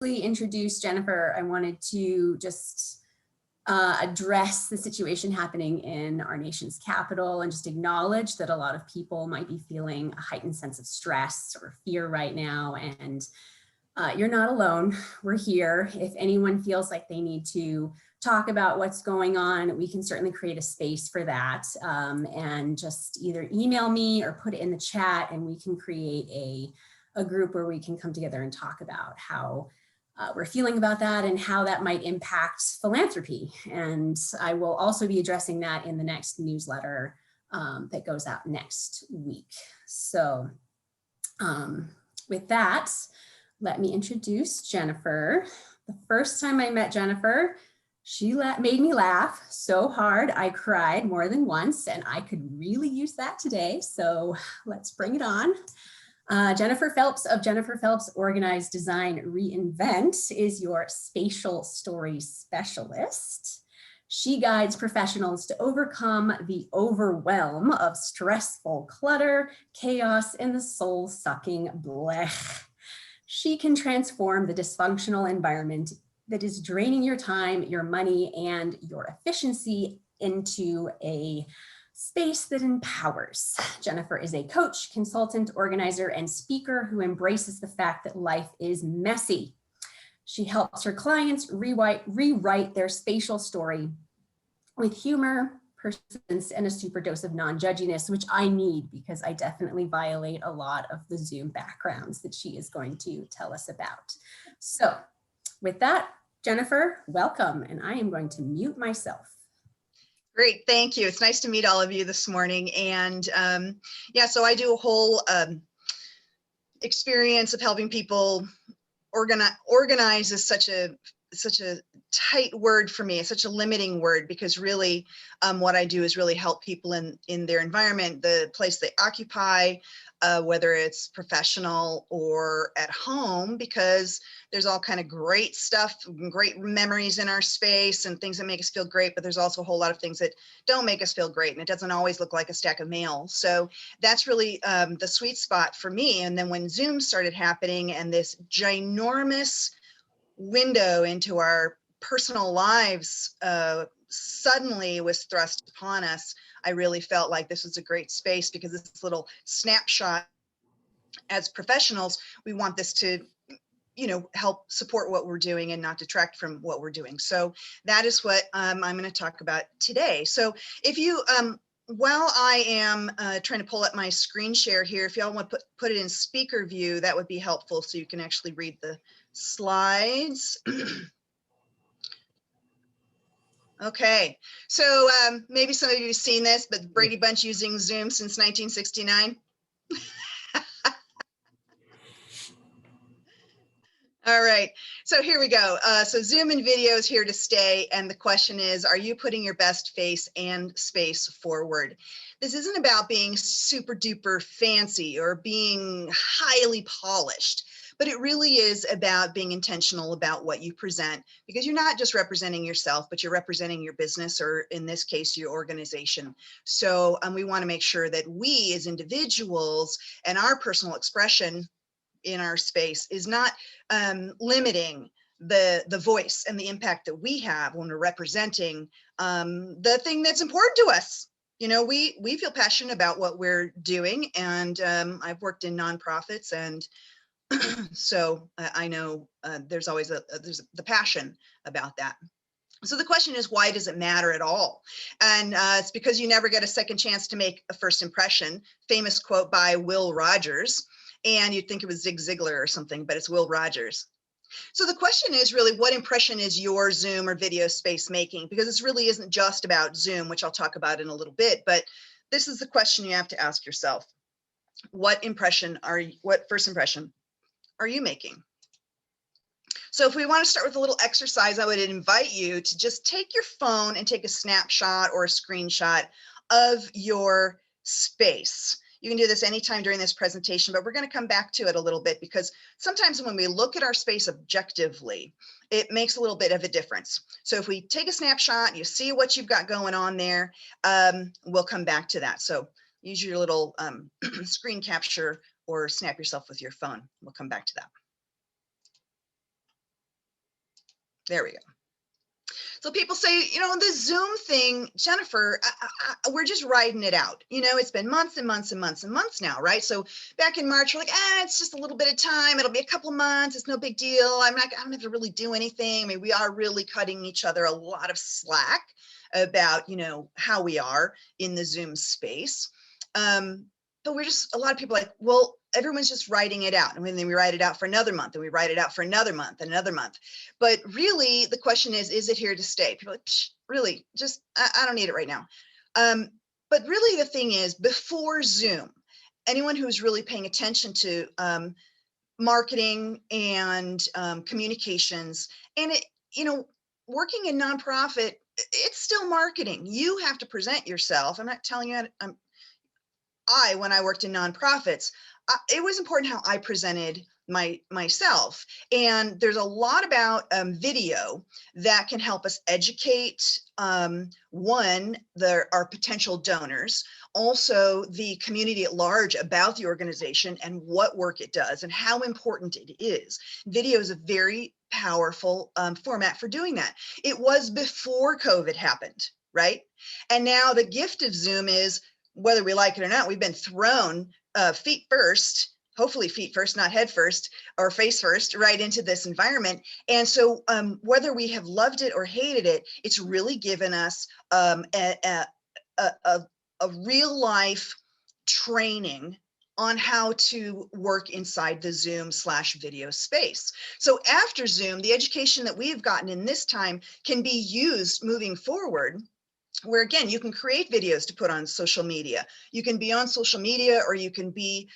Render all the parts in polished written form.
introduce Jennifer, I wanted to just address the situation happening in our nation's capital and just acknowledge that a lot of people might be feeling a heightened sense of stress or fear right now. And you're not alone. We're here. If anyone feels like they need to talk about what's going on, we can certainly create a space for that. And just either email me or put it in the chat, and we can create a group where we can come together and talk about how we're feeling about that and how that might impact philanthropy. And I will also be addressing that in the next newsletter that goes out next week. So with that, let me introduce Jennifer. The first time I met Jennifer, she made me laugh so hard I cried more than once, and I could really use that today. So let's bring it on. Jennifer Phelps of Jennifer Phelps Organize, Design, Reinvent is your spatial story specialist. She guides professionals to overcome the overwhelm of stressful clutter, chaos, and the soul-sucking blech. She can transform the dysfunctional environment that is draining your time, your money, and your efficiency into a space that empowers. Jennifer is a coach, consultant, organizer, and speaker who embraces the fact that life is messy. She helps her clients rewrite their spatial story with humor, persistence, and a super dose of non-judginess, which I need because I definitely violate a lot of the Zoom backgrounds that she is going to tell us about. So with that, Jennifer, welcome, and I am going to mute myself. Great, thank you. It's nice to meet all of you this morning. And yeah, so I do a whole experience of helping people organize is such a tight word for me. It's such a limiting word because really what I do is really help people in their environment, the place they occupy, whether it's professional or at home, because there's all kind of great stuff, great memories in our space and things that make us feel great, but there's also a whole lot of things that don't make us feel great, and it doesn't always look like a stack of mail. So that's really the sweet spot for me. And then when Zoom started happening and this ginormous window into our personal lives suddenly was thrust upon us, I really felt like this was a great space because this little snapshot, as professionals, we want this to, you know, help support what we're doing and not detract from what we're doing. So that is what I'm going to talk about today. So if you, while I am trying to pull up my screen share here, if y'all want to put it in speaker view, that would be helpful so you can actually read the slides. Okay, so maybe some of you have seen this, but Brady Bunch using Zoom since 1969. All right, so here we go. So Zoom and video is here to stay. And the question is, are you putting your best face and space forward? This isn't about being super duper fancy or being highly polished, but it really is about being intentional about what you present, because you're not just representing yourself, but you're representing your business, or in this case, your organization. So we want to make sure that we as individuals and our personal expression in our space is not limiting the voice and the impact that we have when we're representing the thing that's important to us. You know, we feel passionate about what we're doing, and I've worked in nonprofits, and so I know there's always there's the passion about that. So the question is, why does it matter at all? And it's because you never get a second chance to make a first impression. Famous quote by Will Rogers. And you'd think it was Zig Ziglar or something, but it's Will Rogers. So the question is really, what impression is your Zoom or video space making? Because this really isn't just about Zoom, which I'll talk about in a little bit, but this is the question you have to ask yourself. What first impression are you making? So if we want to start with a little exercise, I would invite you to just take your phone and take a snapshot or a screenshot of your space. You can do this anytime during this presentation, but we're going to come back to it a little bit, because sometimes when we look at our space objectively, it makes a little bit of a difference. So if we take a snapshot, you see what you've got going on there, we'll come back to that. So use your little screen capture or snap yourself with your phone. We'll come back to that. There we go. So people say, the Zoom thing, Jennifer, we're just riding it out. It's been months and months and months and months now, right? So back in March, we're like, it's just a little bit of time. It'll be a couple months. It's no big deal. I don't have to really do anything. I mean, we are really cutting each other a lot of slack about, how we are in the Zoom space. But a lot of people are like, well, everyone's just writing it out. And then we write it out for another month, and we write it out for another month and another month. But really, the question is it here to stay? People are like, really, just, I don't need it right now. But really, the thing is, before Zoom, anyone who's really paying attention to marketing and communications, and working in nonprofit, it's still marketing. You have to present yourself. I'm not telling you when I worked in nonprofits, it was important how I presented myself. And there's a lot about video that can help us educate, our potential donors, also the community at large about the organization and what work it does and how important it is. Video is a very powerful format for doing that. It was before COVID happened, right? And now the gift of Zoom is, whether we like it or not, we've been thrown feet first, hopefully feet first, not head first or face first, right into this environment. And so whether we have loved it or hated it, it's really given us a real life training on how to work inside the Zoom/video space. So after Zoom, the education that we've gotten in this time can be used moving forward, where again, you can create videos to put on social media. You can be on social media, or you can be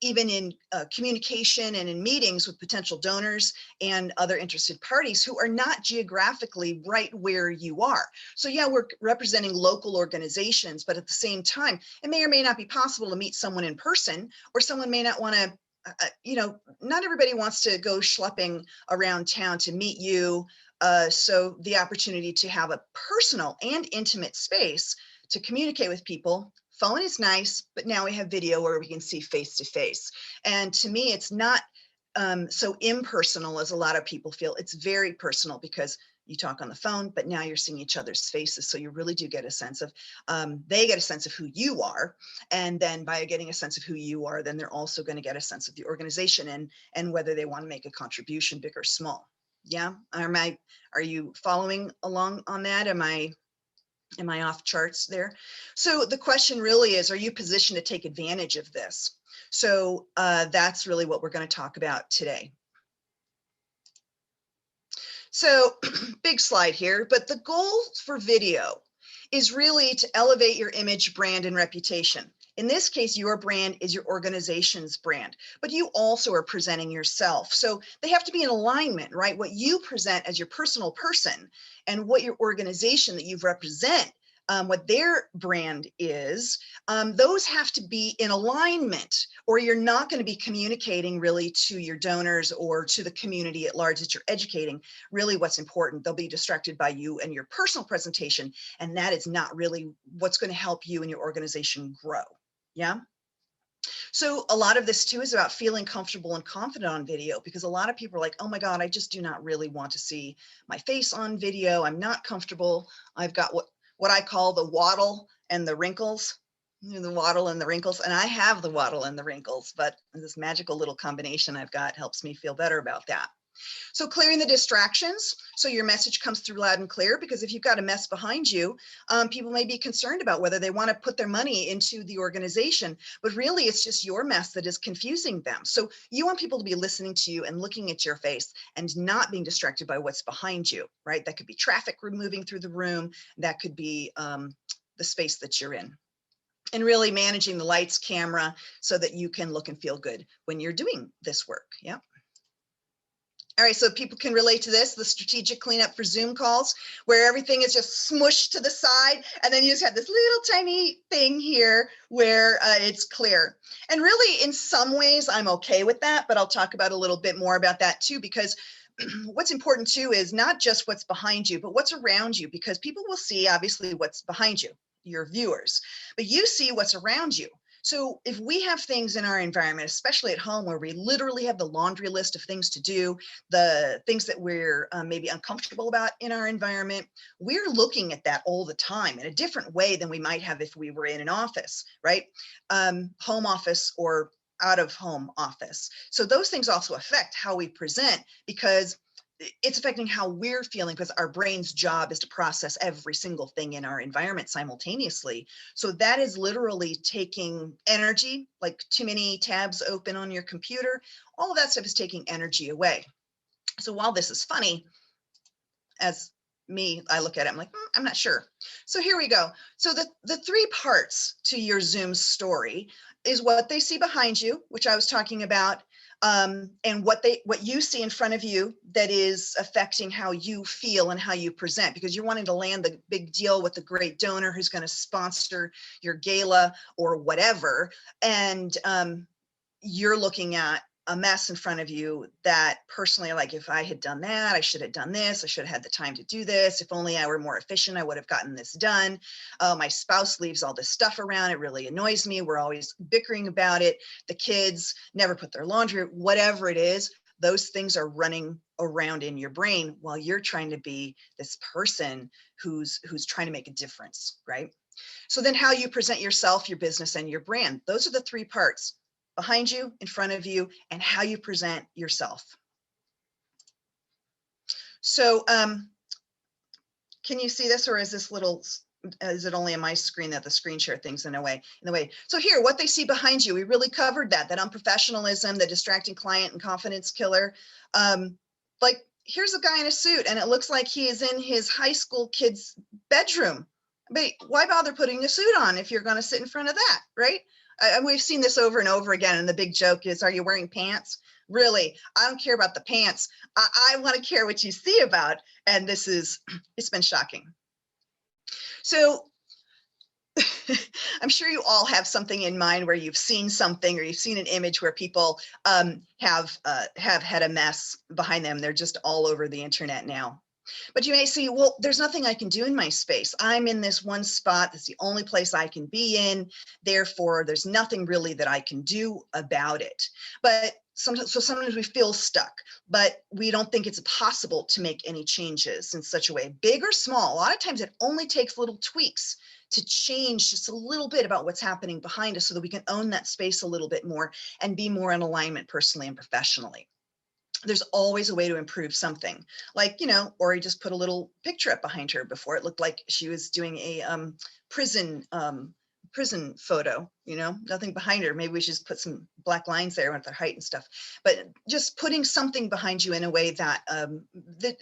even in communication and in meetings with potential donors and other interested parties who are not geographically right where you are. So yeah, we're representing local organizations, but at the same time, it may or may not be possible to meet someone in person, or someone may not want to, not everybody wants to go schlepping around town to meet you. So the opportunity to have a personal and intimate space to communicate with people. Phone is nice, but now we have video where we can see face to face. And to me, it's not so impersonal as a lot of people feel. It's very personal because you talk on the phone, but now you're seeing each other's faces. So you really do get a sense of, they get a sense of who you are. And then by getting a sense of who you are, then they're also going to get a sense of the organization and whether they want to make a contribution, big or small. Yeah. Are you following along on that? Am I off charts there? So the question really is, are you positioned to take advantage of this? So that's really what we're going to talk about today. So big slide here, but the goal for video is really to elevate your image, brand, and reputation. In this case, your brand is your organization's brand, but you also are presenting yourself. So they have to be in alignment, right? What you present as your personal person and what your organization that you represent, what their brand is, those have to be in alignment, or you're not going to be communicating really to your donors or to the community at large that you're educating really what's important. They'll be distracted by you and your personal presentation, and that is not really what's going to help you and your organization grow. Yeah. So a lot of this too is about feeling comfortable and confident on video, because a lot of people are like, oh my God, I just do not really want to see my face on video. I'm not comfortable. I've got what I call the waddle and the wrinkles, the waddle and the wrinkles. And I have the waddle and the wrinkles, but this magical little combination I've got helps me feel better about that. So clearing the distractions, so your message comes through loud and clear, because if you've got a mess behind you, people may be concerned about whether they want to put their money into the organization, but really it's just your mess that is confusing them. So you want people to be listening to you and looking at your face and not being distracted by what's behind you, right? That could be traffic moving through the room. That could be the space that you're in. And really managing the lights, camera, so that you can look and feel good when you're doing this work. Yeah. All right, so people can relate to this, the strategic cleanup for Zoom calls, where everything is just smushed to the side, and then you just have this little tiny thing here where it's clear. And really, in some ways, I'm okay with that, but I'll talk about a little bit more about that too, because what's important too is not just what's behind you, but what's around you, because people will see obviously what's behind you, your viewers, but you see what's around you. So if we have things in our environment, especially at home, where we literally have the laundry list of things to do, the things that we're maybe uncomfortable about in our environment, we're looking at that all the time in a different way than we might have if we were in an office, right? Home office or out of home office. So those things also affect how we present, because it's affecting how we're feeling, because our brain's job is to process every single thing in our environment simultaneously. So that is literally taking energy, like too many tabs open on your computer. All of that stuff is taking energy away. So while this is funny, as me, I look at it, I'm like, I'm not sure. So here we go. So the three parts to your Zoom story is what they see behind you, which I was talking about, and what you see in front of you that is affecting how you feel and how you present, because you're wanting to land the big deal with the great donor who's going to sponsor your gala or whatever. And you're looking at a mess in front of you that personally, like, if I had done that, I should have done this, I should have had the time to do this. If only I were more efficient, I would have gotten this done. My spouse leaves all this stuff around. It really annoys me. We're always bickering about it. The kids never put their laundry, whatever it is, those things are running around in your brain while you're trying to be this person who's trying to make a difference, right? So then how you present yourself, your business, and your brand, those are the three parts: behind you, in front of you, and how you present yourself. So can you see this, or is this little, is it only on my screen that the screen share things in the way? So here, what they see behind you, we really covered that unprofessionalism, the distracting client and confidence killer. Like, here's a guy in a suit and it looks like he is in his high school kid's bedroom. But why bother putting a suit on if you're going to sit in front of that, right? We've seen this over and over again. And the big joke is, are you wearing pants? Really, I don't care about the pants. I want to care what you see about. And it's been shocking. So I'm sure you all have something in mind where you've seen something, or you've seen an image where people have had a mess behind them. They're just all over the internet now. But you may see, well, there's nothing I can do in my space. I'm in this one spot. That's the only place I can be in. Therefore, there's nothing really that I can do about it. But sometimes we feel stuck, but we don't think it's possible to make any changes in such a way, big or small. A lot of times it only takes little tweaks to change just a little bit about what's happening behind us so that we can own that space a little bit more and be more in alignment personally and professionally. There's always a way to improve something, like, Ori just put a little picture up behind her. Before, it looked like she was doing a prison photo, nothing behind her. Maybe we should just put some black lines there with her height and stuff. But just putting something behind you in a way that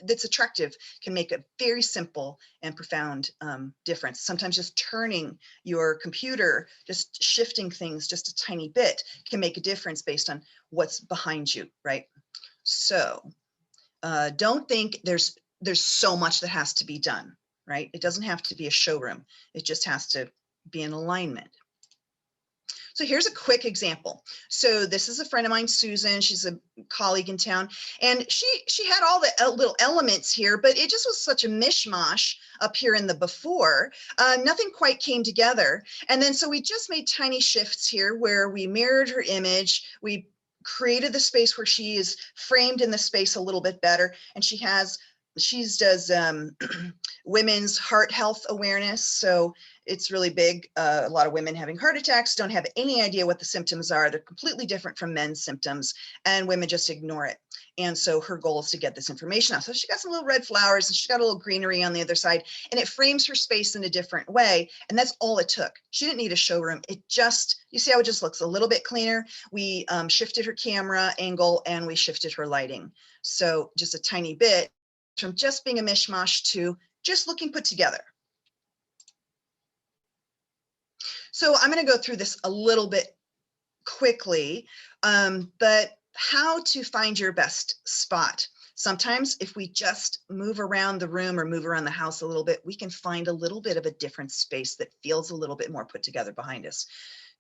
that's attractive can make a very simple and profound difference. Sometimes just turning your computer, just shifting things just a tiny bit, can make a difference based on what's behind you, right? So don't think there's so much that has to be done, right? It doesn't have to be a showroom. It just has to be in alignment. So here's a quick example. So this is a friend of mine, Susan. She's a colleague in town, and she had all the little elements here, but it just was such a mishmash up here in the before. Nothing quite came together. And then so we just made tiny shifts here where we mirrored her image. We created the space where she is framed in the space a little bit better. And she does women's heart health awareness. So it's really big. A lot of women having heart attacks don't have any idea what the symptoms are. They're completely different from men's symptoms, and women just ignore it. And so her goal is to get this information out. So she got some little red flowers, and she got a little greenery on the other side, and it frames her space in a different way. And that's all it took. She didn't need a showroom. You see how it just looks a little bit cleaner. We shifted her camera angle and we shifted her lighting. So just a tiny bit, from just being a mishmash to just looking put together. So I'm going to go through this a little bit quickly, but how to find your best spot. Sometimes if we just move around the room or move around the house a little bit, we can find a little bit of a different space that feels a little bit more put together behind us.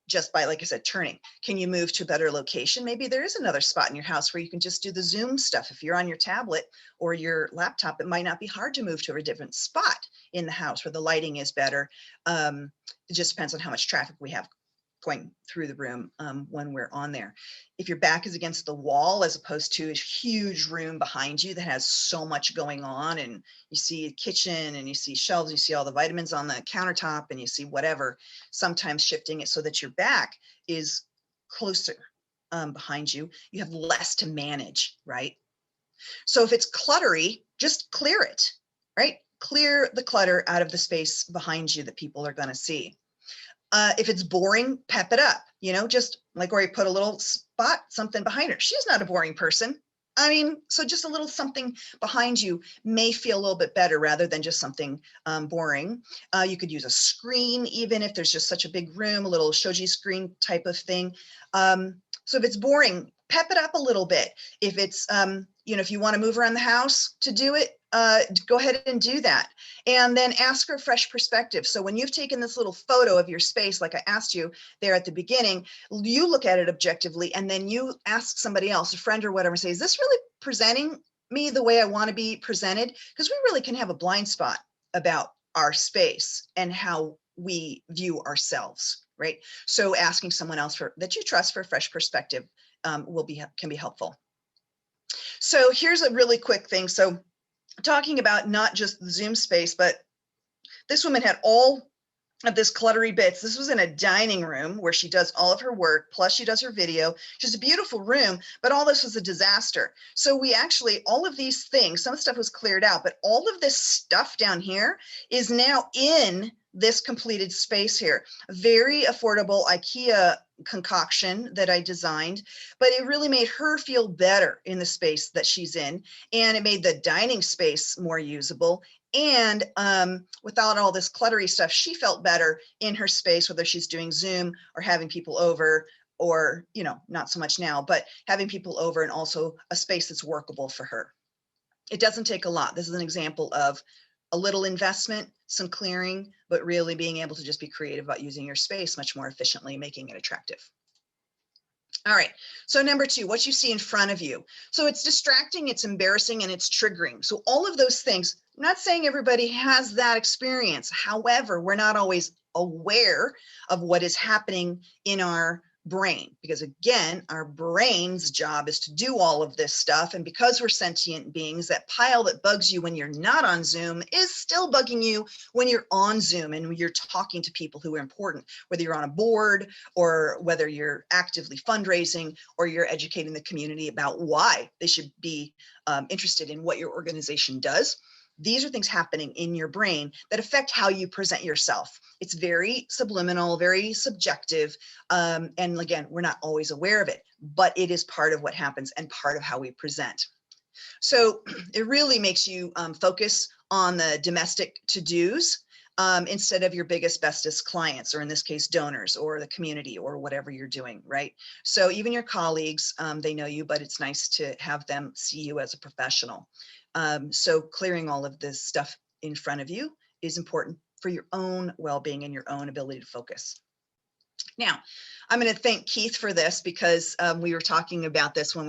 Just by, like I said, turning. Can you move to a better location? Maybe there is another spot in your house where you can just do the Zoom stuff. If you're on your tablet or your laptop, it might not be hard to move to a different spot in the house where the lighting is better. It just depends on how much traffic we have going through the room when we're on there. If your back is against the wall, as opposed to a huge room behind you that has so much going on, and you see a kitchen and you see shelves, you see all the vitamins on the countertop, and you see whatever, sometimes shifting it so that your back is closer behind you, you have less to manage, right? So if it's cluttery, just clear it, right? Clear the clutter out of the space behind you that people are going to see. If it's boring, pep it up, just like where you put a little spot, something behind her. She's not a boring person. I mean, so just a little something behind you may feel a little bit better rather than just something boring. You could use a screen, even if there's just such a big room, a little shoji screen type of thing. So if it's boring, pep it up a little bit. If it's, if you want to move around the house to do it, go ahead and do that. And then ask for a fresh perspective. So when you've taken this little photo of your space, like I asked you there at the beginning, you look at it objectively, and then you ask somebody else, a friend or whatever, say, is this really presenting me the way I want to be presented? Because we really can have a blind spot about our space and how we view ourselves, right? So asking someone else that you trust for a fresh perspective can be helpful. So here's a really quick thing. So talking about not just the Zoom space, but this woman had all of this cluttery bits. This was in a dining room where she does all of her work, plus she does her video. She's a beautiful room, but all this was a disaster. So we actually, all of these things, some of the stuff was cleared out, but all of this stuff down here is now in this completed space here. Very affordable IKEA concoction that I designed, but it really made her feel better in the space that she's in, and it made the dining space more usable. And without all this cluttery stuff, she felt better in her space, whether she's doing Zoom or having people over, or, not so much now, but having people over, and also a space that's workable for her. It doesn't take a lot. This is an example of a little investment, some clearing, but really being able to just be creative about using your space much more efficiently, making it attractive. All right, so number 2, what you see in front of you. So it's distracting, it's embarrassing, and it's triggering. So all of those things, I'm not saying everybody has that experience. However, we're not always aware of what is happening in our brain, because again, our brain's job is to do all of this stuff. And because we're sentient beings, that pile that bugs you when you're not on Zoom is still bugging you when you're on Zoom and you're talking to people who are important, whether you're on a board or whether you're actively fundraising or you're educating the community about why they should be interested in what your organization does. These are things happening in your brain that affect how you present yourself. It's very subliminal, very subjective. And again, we're not always aware of it, but it is part of what happens and part of how we present. So it really makes you focus on the domestic to-dos instead of your biggest, bestest clients, or in this case, donors or the community or whatever you're doing, right? So even your colleagues, they know you, but it's nice to have them see you as a professional. So clearing all of this stuff in front of you is important for your own well-being and your own ability to focus. Now, I'm going to thank Keith for this, because we were talking about this when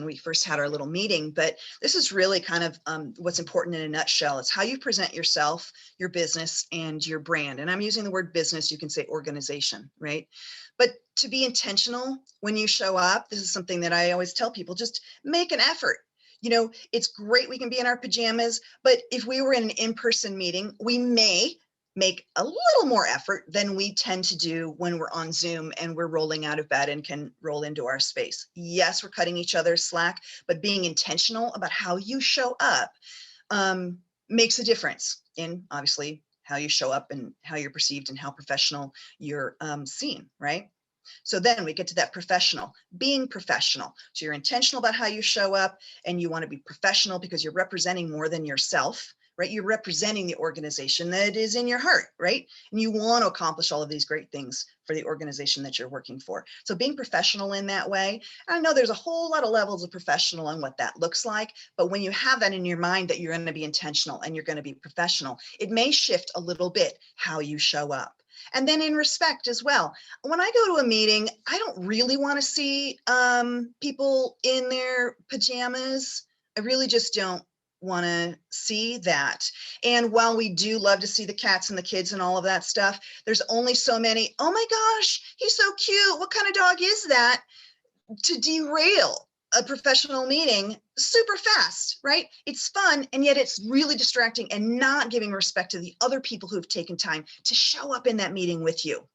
we first had our little meeting, but this is really kind of what's important in a nutshell. It's how you present yourself, your business, and your brand. And I'm using the word business, you can say organization, right? But to be intentional when you show up, this is something that I always tell people, just make an effort. It's great we can be in our pajamas, but if we were in an in-person meeting, we may make a little more effort than we tend to do when we're on Zoom and we're rolling out of bed and can roll into our space. Yes, we're cutting each other slack, but being intentional about how you show up makes a difference in obviously how you show up and how you're perceived and how professional you're seen, right? So then we get to that professional, being professional. So you're intentional about how you show up, and you want to be professional because you're representing more than yourself, right? You're representing the organization that is in your heart, right? And you want to accomplish all of these great things for the organization that you're working for. So being professional in that way, I know there's a whole lot of levels of professional and what that looks like, but when you have that in your mind that you're going to be intentional and you're going to be professional, it may shift a little bit how you show up. And then in respect as well. When I go to a meeting, I don't really want to see people in their pajamas. I really just don't. want to see that. And while we do love to see the cats and the kids and all of that stuff, there's only so many, oh my gosh, he's so cute, what kind of dog is that, to derail a professional meeting super fast, right? It's fun, and yet it's really distracting and not giving respect to the other people who've taken time to show up in that meeting with you.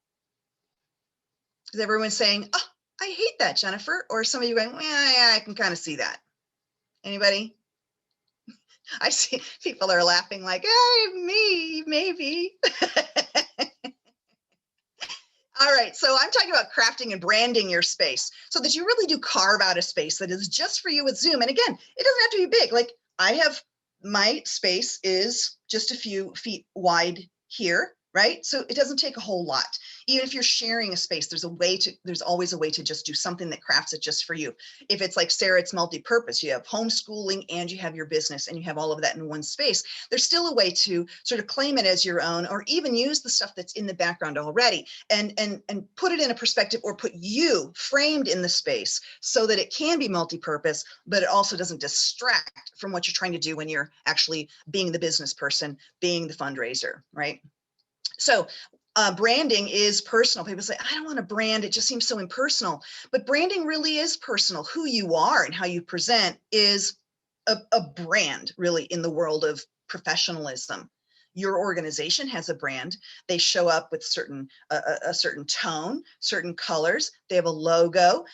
Is everyone saying, oh, I hate that, Jennifer? Or some of you going, well, yeah, I can kind of see that. Anybody? I see people are laughing like, hey, me, maybe. All right, so I'm talking about crafting and branding your space so that you really do carve out a space that is just for you with Zoom. And again, it doesn't have to be big. Like I have, my space is just a few feet wide here, right? So it doesn't take a whole lot. Even if you're sharing a space, there's always a way to just do something that crafts it just for you. If it's like Sarah, it's multi-purpose. You have homeschooling and you have your business and you have all of that in one space. There's still a way to sort of claim it as your own, or even use the stuff that's in the background already and put it in a perspective, or put you framed in the space so that it can be multi-purpose, but it also doesn't distract from what you're trying to do when you're actually being the business person, being the fundraiser, right? So branding is personal. People say, I don't want to brand. It just seems so impersonal. But branding really is personal. Who you are and how you present is a brand, really, in the world of professionalism. Your organization has a brand. They show up with a certain tone, certain colors. They have a logo.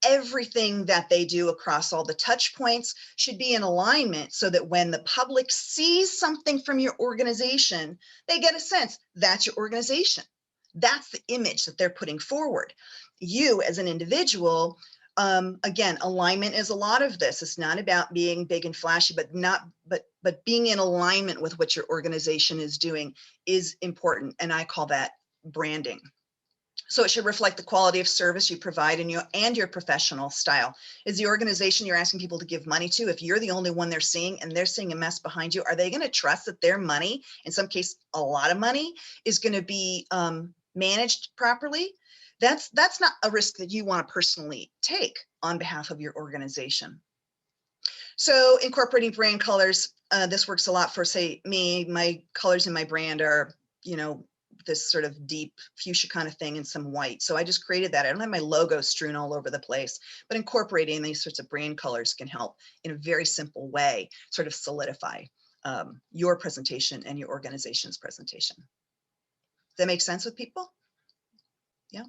Everything that they do across all the touch points should be in alignment so that when the public sees something from your organization, they get a sense that's your organization. That's the image that they're putting forward. You as an individual, again, alignment is a lot of this. It's not about being big and flashy, but being in alignment with what your organization is doing is important. And I call that branding. So it should reflect the quality of service you provide and your professional style. Is the organization you're asking people to give money to, if you're the only one they're seeing and they're seeing a mess behind you, are they going to trust that their money, in some case, a lot of money, is going to be managed properly? That's not a risk that you want to personally take on behalf of your organization. So incorporating brand colors, this works a lot for, say, me. My colors in my brand are, this sort of deep fuchsia kind of thing and some white. So I just created that. I don't have my logo strewn all over the place, but incorporating these sorts of brand colors can help in a very simple way, sort of solidify your presentation and your organization's presentation. Does that make sense with people? Yeah.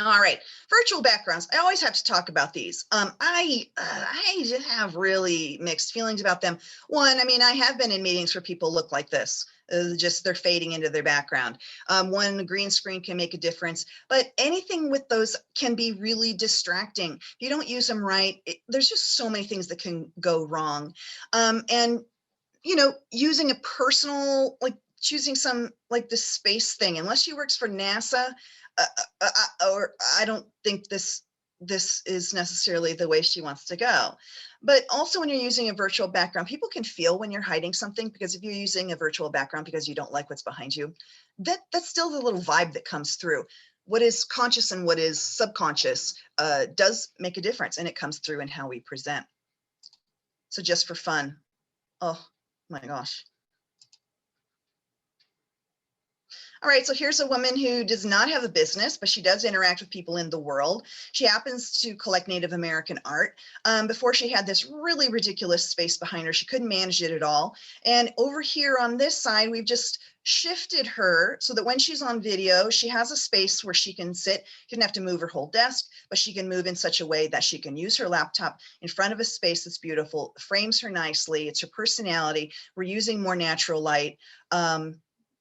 All right, virtual backgrounds. I always have to talk about these. I just have really mixed feelings about them. One, I mean, I have been in meetings where people look like this. Just they're fading into their background. One, green screen can make a difference, but anything with those can be really distracting. If you don't use them right, there's just so many things that can go wrong. And, using a personal, like choosing some, like the space thing, unless she works for NASA, or I don't think this is necessarily the way she wants to go. But also when you're using a virtual background, people can feel when you're hiding something, because if you're using a virtual background because you don't like what's behind you, that's still the little vibe that comes through. What is conscious and what is subconscious does make a difference, and it comes through in how we present. So just for fun, oh my gosh. All right, so here's a woman who does not have a business, but she does interact with people in the world. She happens to collect Native American art. Before, she had this really ridiculous space behind her. She couldn't manage it at all. And over here on this side, we've just shifted her so that when she's on video, she has a space where she can sit. She doesn't have to move her whole desk, but she can move in such a way that she can use her laptop in front of a space that's beautiful, frames her nicely. It's her personality. We're using more natural light.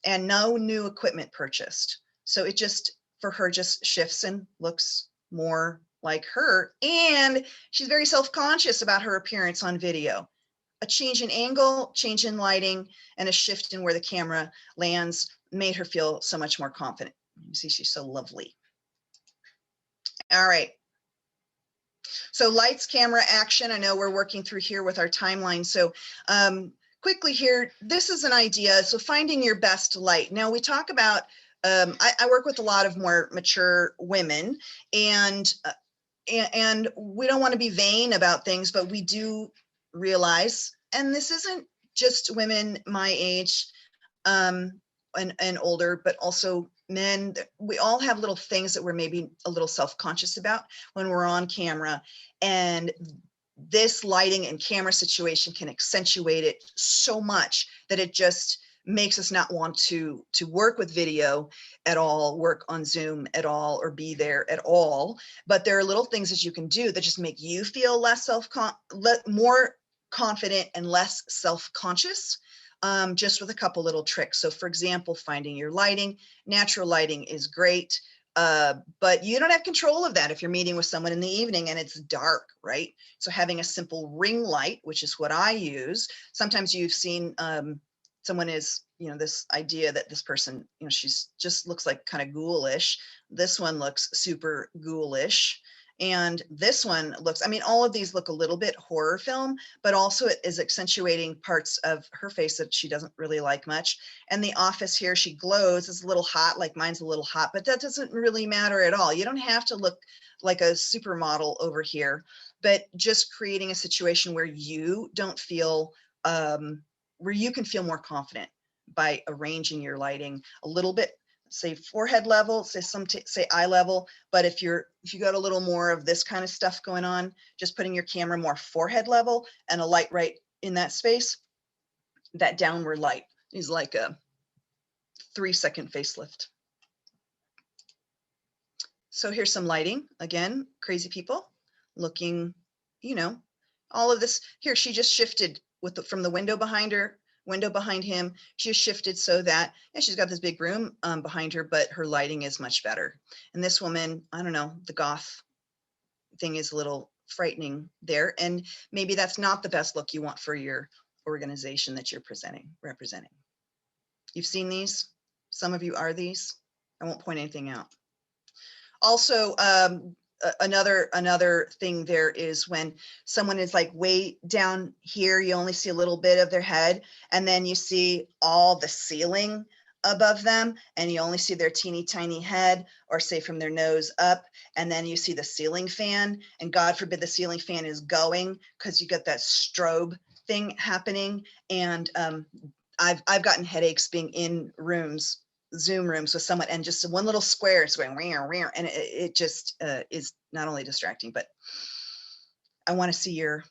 And no new equipment purchased. So it just, for her, just shifts and looks more like her. And she's very self-conscious about her appearance on video. A change in angle, change in lighting, and a shift in where the camera lands made her feel so much more confident. You see, she's so lovely. All right. So lights, camera, action. I know we're working through here with our timeline. So quickly here, this is an idea. So finding your best light. Now we talk about, I work with a lot of more mature women, and we don't want to be vain about things, but we do realize, and this isn't just women my age and older, but also men. We all have little things that we're maybe a little self-conscious about when we're on camera, and this lighting and camera situation can accentuate it so much that it just makes us not want to work with video at all, work on Zoom at all, or be there at all. But there are little things that you can do that just make you feel more confident and less self-conscious, just with a couple little tricks. So for example, finding your lighting. Natural lighting is great, but you don't have control of that if you're meeting with someone in the evening and it's dark, right? So having a simple ring light, which is what I use. Sometimes you've seen someone is, this idea that this person, she's just looks like kind of ghoulish. This one looks super ghoulish. And this one looks, all of these look a little bit horror film, but also it is accentuating parts of her face that she doesn't really like much. And the office here, she glows, is a little hot, like mine's a little hot, but that doesn't really matter at all. You don't have to look like a supermodel over here, but just creating a situation where you don't feel, where you can feel more confident by arranging your lighting a little bit, say forehead level, say eye level. But if you got a little more of this kind of stuff going on, just putting your camera more forehead level and a light right in that space, that downward light is like a 3-second facelift. So here's some lighting. Again, crazy people looking, all of this here. She just shifted from the window behind her, window behind him. She just shifted so that, and she's got this big room behind her, but her lighting is much better. And this woman, I don't know, the goth thing is a little frightening there. And maybe that's not the best look you want for your organization that you're representing. You've seen these. Some of you are these. I won't point anything out. Also, another thing there is when someone is like way down here, you only see a little bit of their head, and then you see all the ceiling above them, and you only see their teeny tiny head, or say from their nose up, and then you see the ceiling fan, and God forbid the ceiling fan is going, because you got that strobe thing happening. And I've gotten headaches being in rooms, Zoom rooms with someone, and just one little square is going rare, and it just is not only distracting, but I want to see your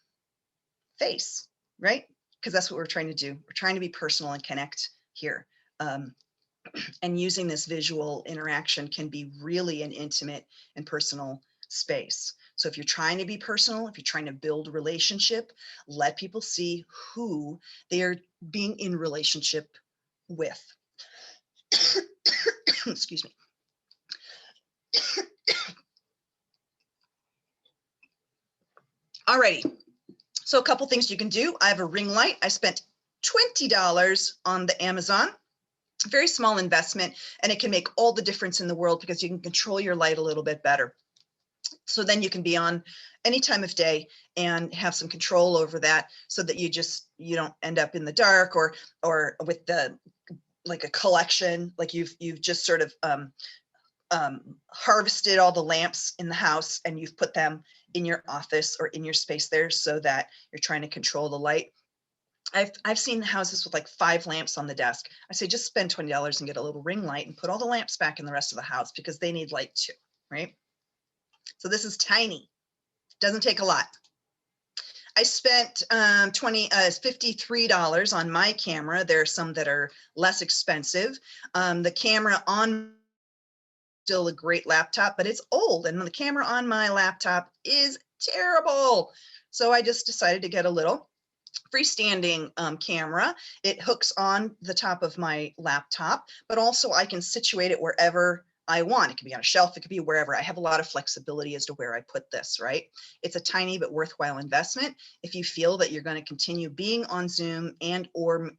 face, right? Because that's what we're trying to do. We're trying to be personal and connect here. And using this visual interaction can be really an intimate and personal space. So if you're trying to be personal, if you're trying to build a relationship, let people see who they are being in relationship with. Excuse me. Alrighty, so a couple things you can do. I have a ring light. I spent $20 on the Amazon. Very small investment, and it can make all the difference in the world because you can control your light a little bit better. So then you can be on any time of day and have some control over that, so that you don't end up in the dark or with the like a collection, like you've just sort of harvested all the lamps in the house and you've put them in your office or in your space there, so that you're trying to control the light. I've seen houses with like 5 lamps on the desk. I say just spend $20 and get a little ring light and put all the lamps back in the rest of the house, because they need light too, right? So this is tiny, doesn't take a lot. I spent $53 on my camera. There are some that are less expensive. The camera on still a great laptop, but it's old, and the camera on my laptop is terrible. So I just decided to get a little freestanding camera. It hooks on the top of my laptop, but also I can situate it wherever I want. It could be on a shelf, it could be wherever. I have a lot of flexibility as to where I put this, right? It's a tiny but worthwhile investment if you feel that you're going to continue being on Zoom and or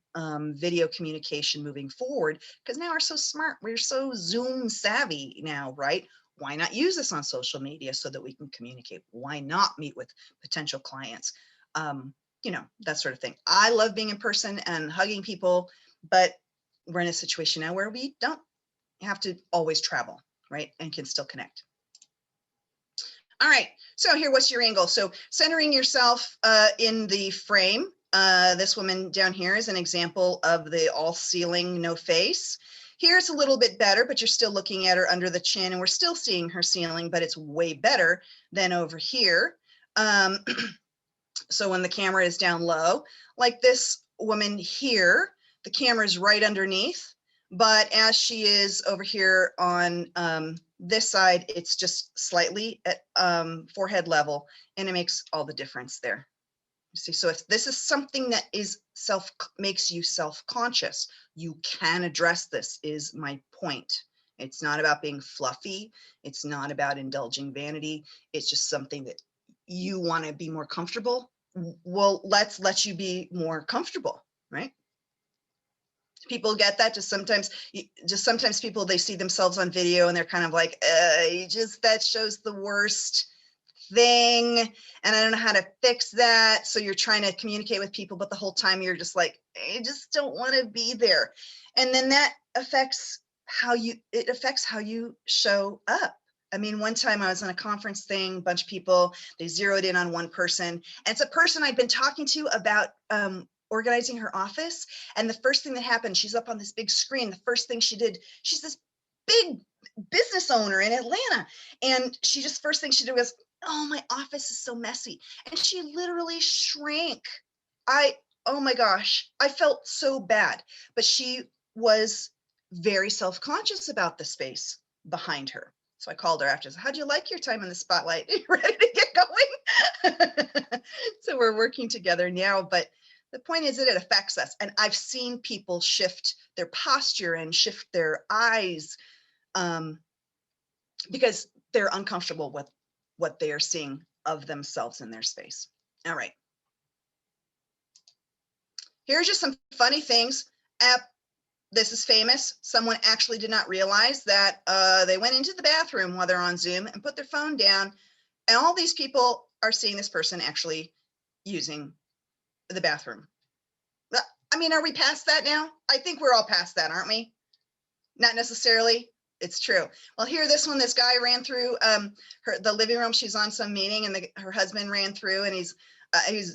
video communication moving forward, because now we're so smart, we're so Zoom savvy now, right? Why not use this on social media so that we can communicate? Why not meet with potential clients? That sort of thing. I love being in person and hugging people, but we're in a situation now where we don't have to always travel, right? And can still connect. All right, so here, what's your angle? So centering yourself in the frame This woman down here is an example of the all ceiling, no face. Here's a little bit better, but you're still looking at her under the chin and we're still seeing her ceiling, but it's way better than over here. So when the camera is down low, like this woman here, the camera is right underneath, but as she is over here on this side, it's just slightly at forehead level, and it makes all the difference there. See, so if this is something that is makes you self-conscious, you can address this, is my point. It's not about being fluffy. It's not about indulging vanity. It's just something that you want to be more comfortable. Well, let's let you be more comfortable, right? People get that. Just sometimes people, they see themselves on video and they're kind of like, that shows the worst thing and I don't know how to fix that. So you're trying to communicate with people, but the whole time you're just like, I just don't want to be there. And then that affects how you show up. I mean, one time I was on a conference thing, a bunch of people, they zeroed in on one person, and it's a person I'd been talking to about organizing her office. And the first thing that happened, she's up on this big screen. The first thing she did, she's this big business owner in Atlanta. And first thing she did was, oh, my office is so messy. And she literally shrank. Oh my gosh, I felt so bad. But she was very self-conscious about the space behind her. So I called her after. How'd you like your time in the spotlight? Are you ready to get going? So we're working together now. But the point is that it affects us. And I've seen people shift their posture and shift their eyes because they're uncomfortable with what they are seeing of themselves in their space. All right. Here's just some funny things. This is famous. Someone actually did not realize that they went into the bathroom while they're on Zoom and put their phone down. And all these people are seeing this person actually using the bathroom. I mean, are we past that now? I think we're all past that, aren't we? Not necessarily. It's true. Well, here, this guy ran through the living room. She's on some meeting, and her husband ran through, and he's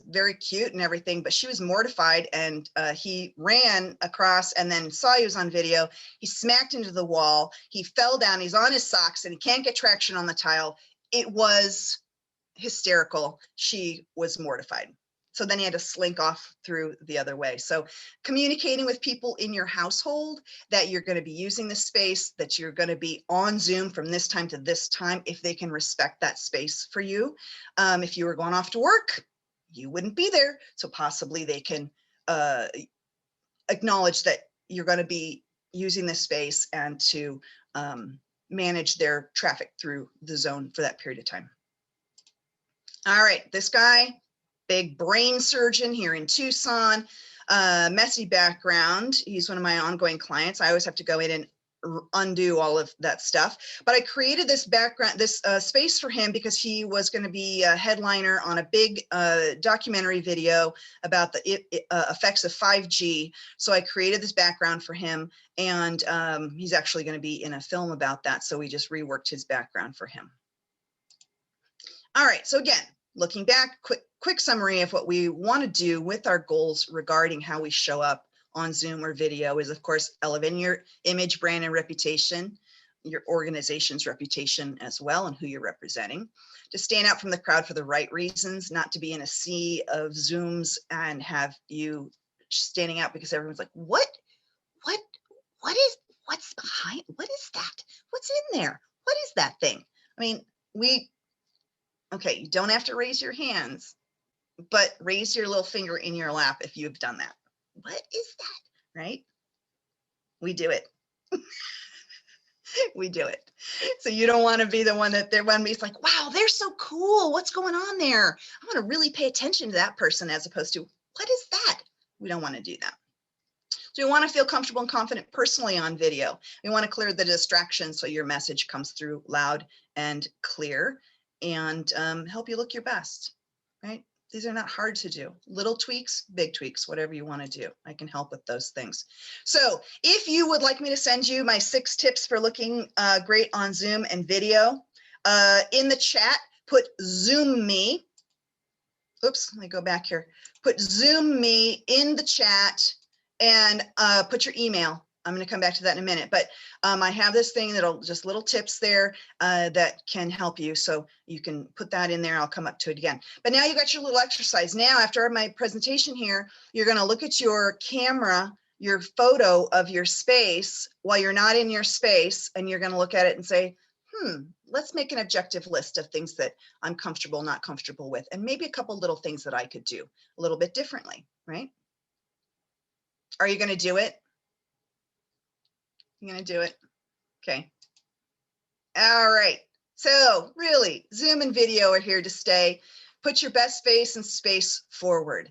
very cute and everything, but she was mortified, and he ran across and then saw he was on video. He smacked into the wall. He fell down. He's on his socks, and he can't get traction on the tile. It was hysterical. She was mortified. So then he had to slink off through the other way. So communicating with people in your household that you're going to be using the space, that you're going to be on Zoom from this time to this time, if they can respect that space for you. If you were going off to work, you wouldn't be there. So possibly they can acknowledge that you're going to be using this space and to manage their traffic through the zone for that period of time. All right, this guy, big brain surgeon here in Tucson, messy background. He's one of my ongoing clients. I always have to go in and undo all of that stuff. But I created this background, this space for him because he was going to be a headliner on a big documentary video about the effects of 5G. So I created this background for him, and he's actually going to be in a film about that. So we just reworked his background for him. All right, so again, looking back, quick summary of what we want to do with our goals regarding how we show up on Zoom or video is, of course, elevating your image, brand, and reputation, your organization's reputation as well, and who you're representing, to stand out from the crowd for the right reasons, not to be in a sea of Zooms and have you standing out because everyone's like, what's behind, what is that? What's in there? What is that thing? I mean, okay, you don't have to raise your hands, but raise your little finger in your lap if you've done that. What is that, right? We do it. We do it. So you don't want to be the one that they're one is like, wow, they're so cool. What's going on there? I want to really pay attention to that person as opposed to, what is that? We don't want to do that. So we want to feel comfortable and confident personally on video. We want to clear the distractions so your message comes through loud and clear and help you look your best, right? These are not hard to do. Little tweaks, big tweaks, whatever you want to do. I can help with those things. So if you would like me to send you my 6 tips for looking great on Zoom and video, in the chat, put Zoom me. oops, let me go back here. Put Zoom me in the chat and put your email. I'm going to come back to that in a minute, but I have this thing that'll just little tips there that can help you. So you can put that in there. I'll come up to it again. But now you got your little exercise. Now, after my presentation here, you're going to look at your camera, your photo of your space while you're not in your space, and you're going to look at it and say, let's make an objective list of things that I'm comfortable, not comfortable with, and maybe a couple little things that I could do a little bit differently, right? Are you going to do it? You're going to do it? Okay. All right. So really, Zoom and video are here to stay. Put your best face and space forward.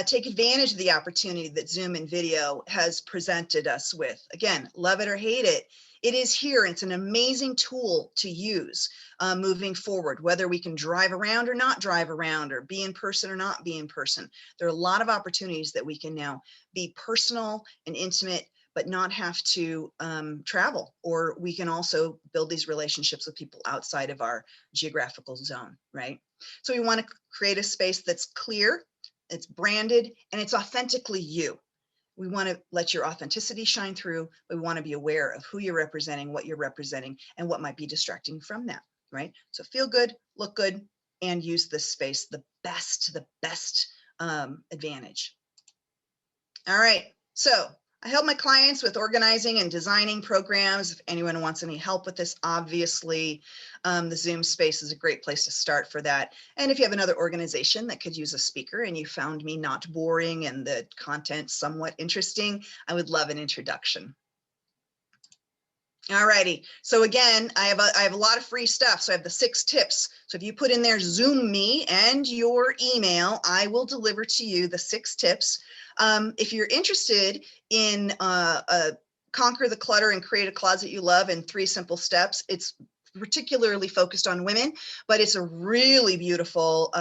Take advantage of the opportunity that Zoom and video has presented us with. Again, love it or hate it, it is here. It's an amazing tool to use moving forward, whether we can drive around or not drive around, or be in person or not be in person. There are a lot of opportunities that we can now be personal and intimate, but not have to travel, or we can also build these relationships with people outside of our geographical zone, right? So we want to create a space that's clear, it's branded, and it's authentically you. We want to let your authenticity shine through. We want to be aware of who you're representing, what you're representing, and what might be distracting from that, right? So feel good, look good, and use this space the best advantage. All right, so I help my clients with organizing and designing programs. If anyone wants any help with this, obviously, the Zoom space is a great place to start for that. And if you have another organization that could use a speaker and you found me not boring and the content somewhat interesting, I would love an introduction. All righty. So again, I have a lot of free stuff. So I have the 6 tips. So if you put in there Zoom me and your email, I will deliver to you the 6 tips. If you're interested in Conquer the Clutter and Create a Closet You Love in 3 Simple Steps, it's particularly focused on women, but it's a really beautiful,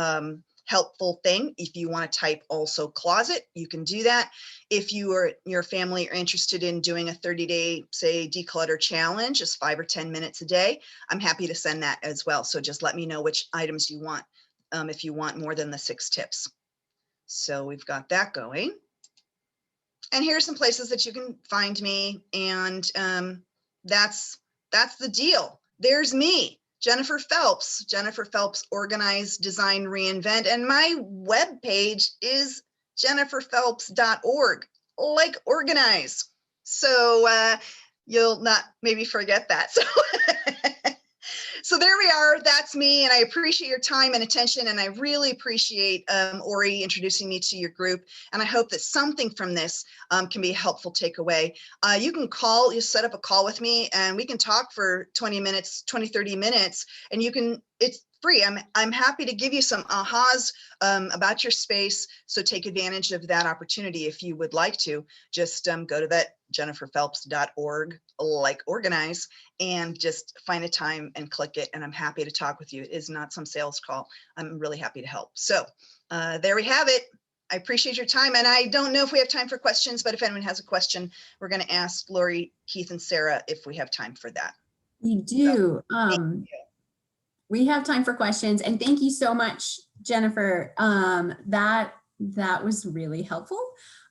helpful thing. If you want to type also closet, you can do that. If you or your family are interested in doing a 30-day, say, declutter challenge, just 5 or 10 minutes a day, I'm happy to send that as well. So just let me know which items you want, if you want more than the 6 tips. So we've got that going. And here's some places that you can find me. And that's the deal. There's me, Jennifer Phelps, Jennifer Phelps, Organize, Design, Reinvent. And my webpage is jenniferphelps.org, like organize. So you'll not maybe forget that. So there we are. That's me. And I appreciate your time and attention. And I really appreciate Ori introducing me to your group. And I hope that something from this can be a helpful takeaway. You can call, you set up a call with me and we can talk for 20 minutes, 20, 30 minutes. And you can, it's free. I'm happy to give you some ahas about your space. So take advantage of that opportunity if you would like to. Just go to that jenniferphelps.org, like organize, and just find a time and click it. And I'm happy to talk with you. It is not some sales call. I'm really happy to help. So there we have it. I appreciate your time. And I don't know if we have time for questions, but if anyone has a question, we're going to ask Lori, Keith, and Sarah if we have time for that. We do. We have time for questions, and thank you so much, Jennifer. That was really helpful.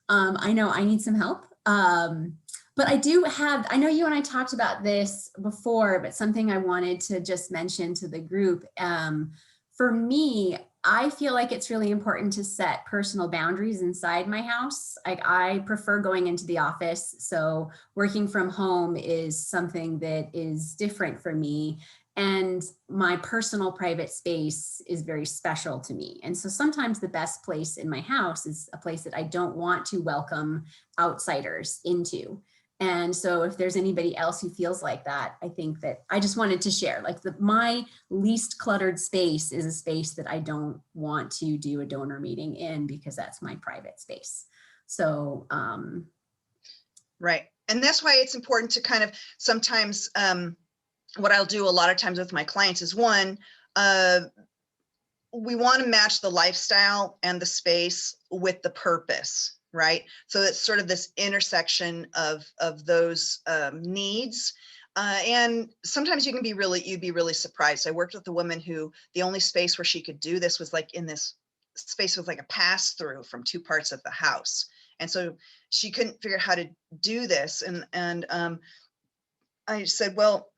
I know I need some help, but I do have, I know you and I talked about this before, but something I wanted to just mention to the group. For me, I feel like it's really important to set personal boundaries inside my house. I prefer going into the office, so working from home is something that is different for me. And my personal private space is very special to me. And so sometimes the best place in my house is a place that I don't want to welcome outsiders into. And so if there's anybody else who feels like that, I think that I just wanted to share, like my least cluttered space is a space that I don't want to do a donor meeting in because that's my private space. So, right. And that's why it's important to kind of sometimes, what I'll do a lot of times with my clients is one, we want to match the lifestyle and the space with the purpose, right? So it's sort of this intersection of those needs. And sometimes you'd be really surprised. I worked with a woman who the only space where she could do this was like in this space was like a pass through from two parts of the house. And so she couldn't figure out how to do this. And I said, well,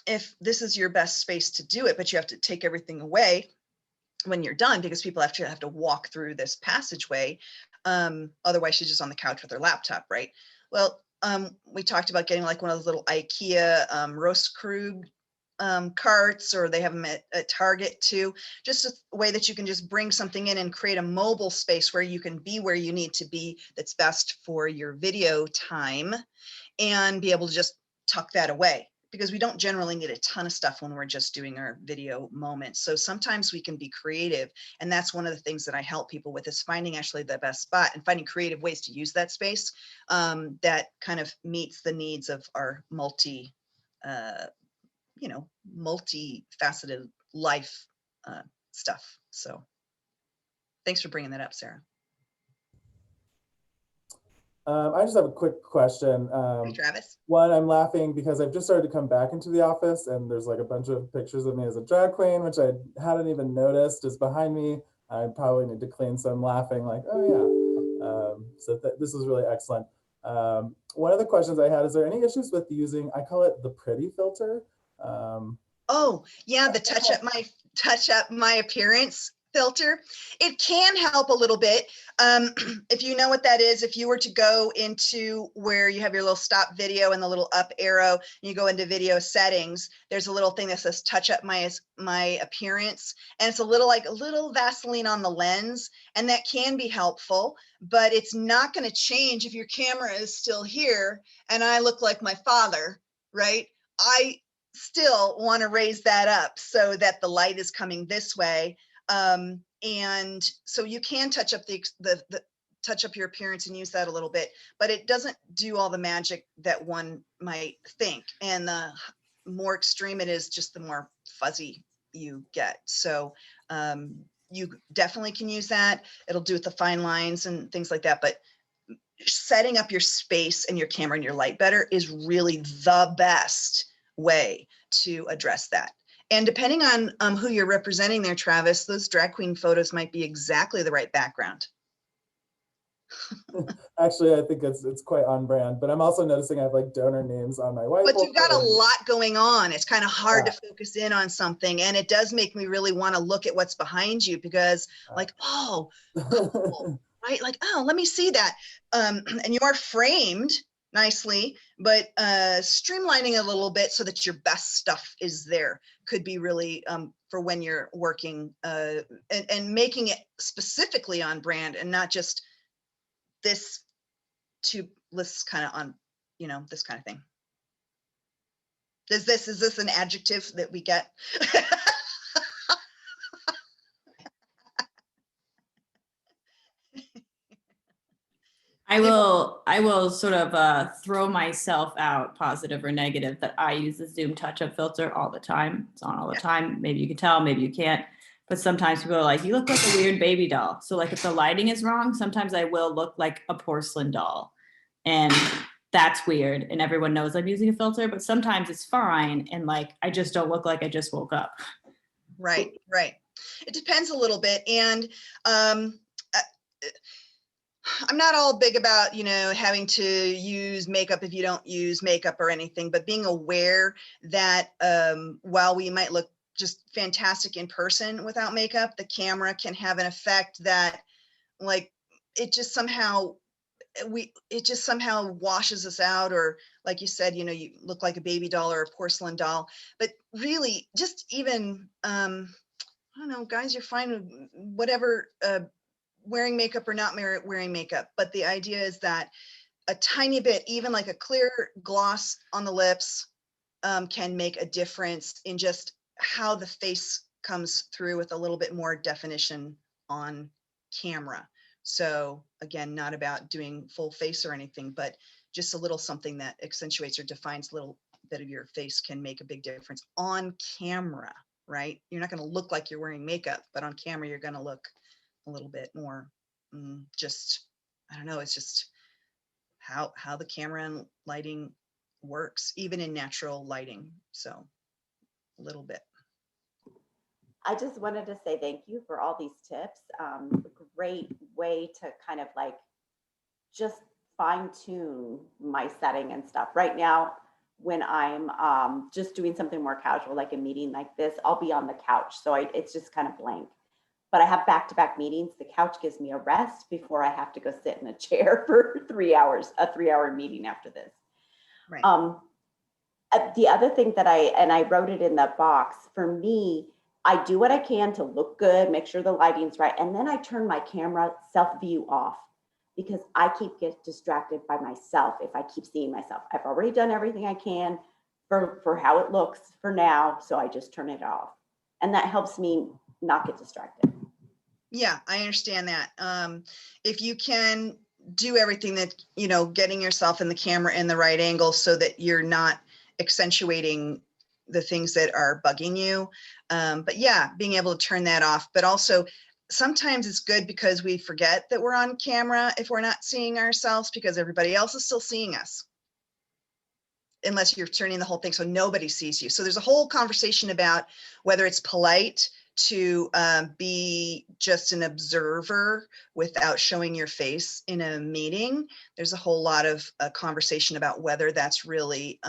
if this is your best space to do it, but you have to take everything away when you're done, because people have to walk through this passageway. Otherwise she's just on the couch with her laptop, right? Well, we talked about getting like one of those little IKEA Rostkrug carts, or they have them at Target too. Just a way that you can just bring something in and create a mobile space where you can be where you need to be, that's best for your video time, and be able to just tuck that away, because we don't generally need a ton of stuff when we're just doing our video moments. So sometimes we can be creative. And that's one of the things that I help people with, is finding actually the best spot and finding creative ways to use that space that kind of meets the needs of our multifaceted life stuff. So thanks for bringing that up, Sarah. I just have a quick question. Hey, Travis. One, I'm laughing because I've just started to come back into the office, and there's like a bunch of pictures of me as a drag queen, which I hadn't even noticed is behind me. I probably need to clean, so I'm laughing like, oh yeah. So this is really excellent. One of the questions I had, is there any issues with using, I call it the pretty filter? Oh yeah, the touch up my appearance filter. It can help a little bit. If you know what that is, if you were to go into where you have your little stop video and the little up arrow, and you go into video settings, there's a little thing that says touch up my appearance. And it's a little Vaseline on the lens, and that can be helpful, but it's not going to change if your camera is still here and I look like my father, right? I still want to raise that up so that the light is coming this way. And so you can touch up touch up your appearance and use that a little bit, but it doesn't do all the magic that one might think. And the more extreme it is, just the more fuzzy you get. So you definitely can use that. It'll do with the fine lines and things like that. But setting up your space and your camera and your light better is really the best way to address that. And depending on who you're representing there, Travis, those drag queen photos might be exactly the right background. Actually, I think it's quite on brand, but I'm also noticing I have like donor names on my whiteboard. But you've got a lot going on. It's kind of hard to focus in on something. And it does make me really want to look at what's behind you, because like, oh, cool, right? Like, oh, let me see that. And you are framed nicely, but streamlining a little bit so that your best stuff is there could be really for when you're working and making it specifically on brand, and not just this list kind of on, this kind of thing. Is this an adjective that we get? I will sort of throw myself out, positive or negative, that I use the Zoom touch-up filter all the time. It's on all the time. Maybe you can tell, maybe you can't. But sometimes people are like, you look like a weird baby doll. So like if the lighting is wrong, sometimes I will look like a porcelain doll. And that's weird. And everyone knows I'm using a filter, but sometimes it's fine. And like, I just don't look like I just woke up. Right. It depends a little bit. And I'm not all big about, having to use makeup if you don't use makeup or anything, but being aware that while we might look just fantastic in person without makeup, the camera can have an effect that like it just somehow washes us out, or like you said, you look like a baby doll or a porcelain doll. But really just even, I don't know, guys, you're fine with whatever, wearing makeup or not wearing makeup. But the idea is that a tiny bit, even like a clear gloss on the lips, can make a difference in just how the face comes through with a little bit more definition on camera. So again, not about doing full face or anything, but just a little something that accentuates or defines a little bit of your face can make a big difference on camera, right? You're not going to look like you're wearing makeup, but on camera, you're going to look a little bit more just, I don't know, it's just how the camera and lighting works, even in natural lighting. So a little bit. I just wanted to say thank you for all these tips. Great way to kind of like just fine tune my setting and stuff. Right now, when I'm just doing something more casual, like a meeting like this, I'll be on the couch. So it's just kind of blank. But I have back-to-back meetings. The couch gives me a rest before I have to go sit in a chair for 3 hours, a 3-hour meeting after this. Right. The other thing that I wrote it in the box, for me, I do what I can to look good, make sure the lighting's right. And then I turn my camera self-view off because I get distracted by myself if I keep seeing myself. I've already done everything I can for how it looks for now. So I just turn it off. And that helps me not get distracted. Yeah, I understand that. If you can do everything that, you know, getting yourself in the camera in the right angle so that you're not accentuating the things that are bugging you. But yeah, being able to turn that off, but also sometimes it's good because we forget that we're on camera if we're not seeing ourselves because everybody else is still seeing us. Unless you're turning the whole thing so nobody sees you. So there's a whole conversation about whether it's polite to be just an observer without showing your face in a meeting. There's a whole lot of conversation about whether that's really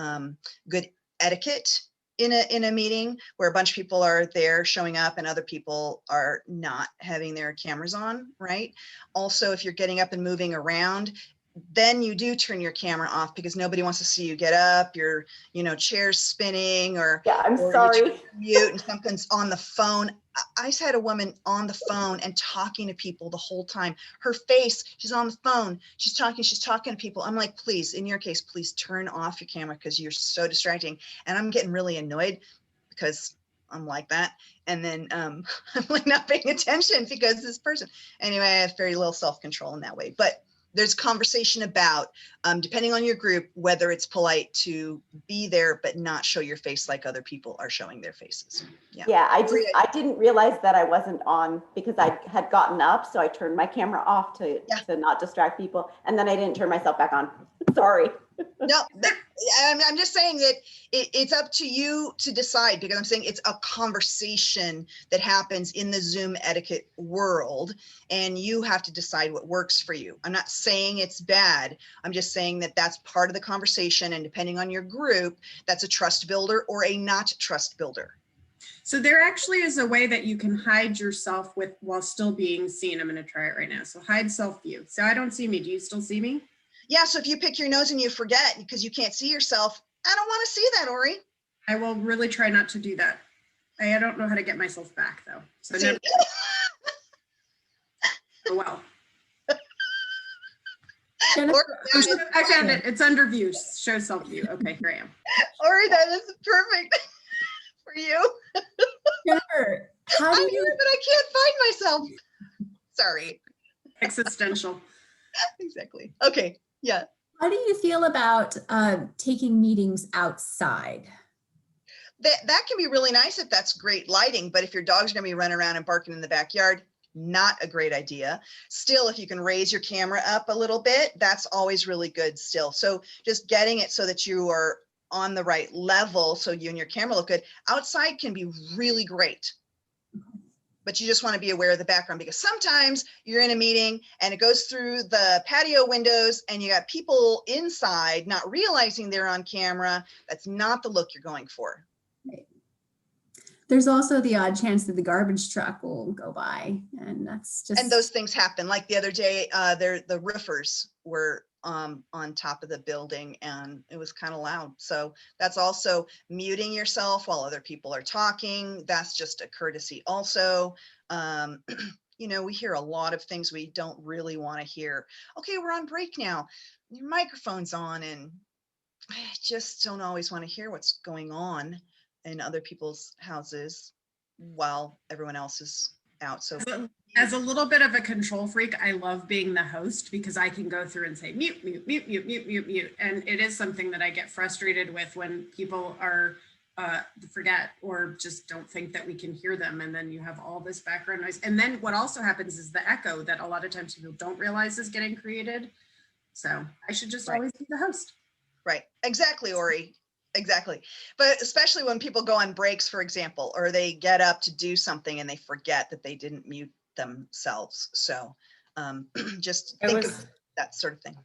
good etiquette in a meeting where a bunch of people are there showing up and other people are not having their cameras on, right? Also, if you're getting up and moving around, then you do turn your camera off because nobody wants to see you get up, your, you know, chair's spinning or, Yeah, I'm or sorry. mute and something's on the phone. I just had a woman on the phone and talking to people the whole time. Her face, she's on the phone, she's talking to people. I'm like, please, in your case, please turn off your camera because you're so distracting. And I'm getting really annoyed because I'm like that. And then I'm like not paying attention because this person, anyway, I have very little self-control in that way. But there's conversation about, depending on your group, whether it's polite to be there, but not show your face like other people are showing their faces. Yeah, I didn't realize that I wasn't on because I had gotten up. So I turned my camera off to not distract people. And then I didn't turn myself back on. Sorry. No, I'm just saying that it's up to you to decide because I'm saying it's a conversation that happens in the Zoom etiquette world and you have to decide what works for you. I'm not saying it's bad. I'm just saying that that's part of the conversation and depending on your group, that's a trust builder or a not trust builder. So there actually is a way that you can hide yourself while still being seen. I'm going to try it right now. So hide self view. So I don't see me. Do you still see me? Yeah, so if you pick your nose and you forget because you can't see yourself, I don't want to see that, Ori. I will really try not to do that. I don't know how to get myself back though. So never. Oh, well. I found it. It's under view. Show self view. Okay, here I am. Ori, that is perfect for you. Jennifer, how do I'm you? here, but I can't find myself. Sorry. Existential. Exactly. Okay. Yeah. How do you feel about taking meetings outside? That can be really nice if that's great lighting, but if your dog's going to be running around and barking in the backyard, not a great idea. Still, if you can raise your camera up a little bit, that's always really good still. So just getting it so that you are on the right level so you and your camera look good. Outside can be really great. But you just want to be aware of the background because sometimes you're in a meeting and it goes through the patio windows and you got people inside not realizing they're on camera. That's not the look you're going for. Right. There's also the odd chance that the garbage truck will go by and that's just. And those things happen. Like the other day, the roofers were on top of the building and it was kind of loud. So that's also muting yourself while other people are talking. That's just a courtesy also. You know, we hear a lot of things we don't really want to hear. Okay, we're on break now. Your microphone's on and I just don't always want to hear what's going on in other people's houses while everyone else is out. So as a little bit of a control freak, I love being the host because I can go through and say mute, mute, mute, mute, mute, mute, mute. And it is something that I get frustrated with when people are forget or just don't think that we can hear them. And then you have all this background noise. And then what also happens is the echo that a lot of times people don't realize is getting created. So I should just always be the host. Right. Exactly, Ori. Exactly. But especially when people go on breaks, for example, or they get up to do something and they forget that they didn't mute themselves. So just think of that sort of thing.